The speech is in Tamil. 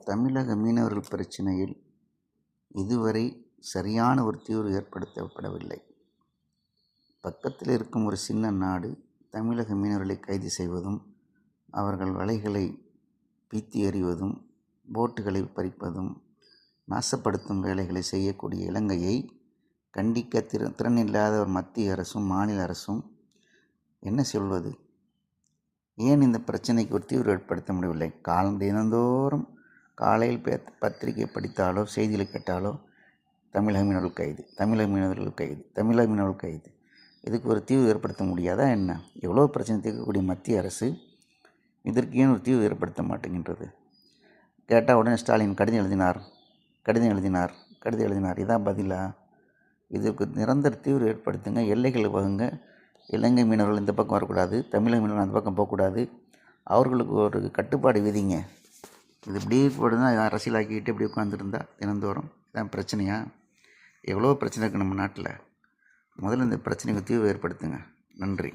தமிழக மீனவர்கள் பிரச்சனையில் இதுவரை சரியான ஒரு தீர்வு ஏற்படுத்தப்படவில்லை. பக்கத்தில் இருக்கும் ஒரு சின்ன நாடு தமிழக மீனவர்களை கைது செய்வதும், அவர்கள் வலைகளை பீத்தி எறிவதும், போட்டுகளை பறிப்பதும், நாசப்படுத்தும் வேலைகளை செய்யக்கூடிய இலங்கையை கண்டிக்க திறனில்லாத ஒரு மத்திய அரசும் மாநில அரசும் என்ன சொல்வது? ஏன் இந்த பிரச்சனைக்கு ஒரு தீர்வு ஏற்படுத்த முடியவில்லை? தினந்தோறும் காலையில் பத்திரிகை படித்தாலோ செய்திகளை கேட்டாலோ தமிழக மீனவர்கள் கைது, தமிழக மீனவர்கள் கைது, தமிழக மீனவர்கள் கைது. இதுக்கு ஒரு தீர்வு ஏற்படுத்த முடியாதா என்ன? எவ்வளோ பிரச்சனை தீர்க்கக்கூடிய மத்திய அரசு இதற்கு ஏன் ஒரு தீர்வு ஏற்படுத்த மாட்டேங்கின்றது? கேட்டால் உடனே ஸ்டாலின் கடிதம் எழுதினார். இதான் பதிலா? இதுக்கு நிரந்தர தீர்வு ஏற்படுத்துங்க. எல்லைகளை வகுங்க. இலங்கை மீனவர்கள் இந்த பக்கம் வரக்கூடாது, தமிழக மீனவர்கள் அந்த பக்கம் போகக்கூடாது. அவர்களுக்கு ஒரு கட்டுப்பாடு விதிங்க. இது இப்படியே போடுதான் அரசியலாக்கிட்டு இப்படி உட்காந்துருந்தா தினந்தோறும் இதான் பிரச்சனையா? எவ்வளோ பிரச்சனை இருக்குது நம்ம நாட்டில். முதல்ல இந்த பிரச்சனைக்கு தீர்வு ஏற்படுத்துங்க. நன்றி.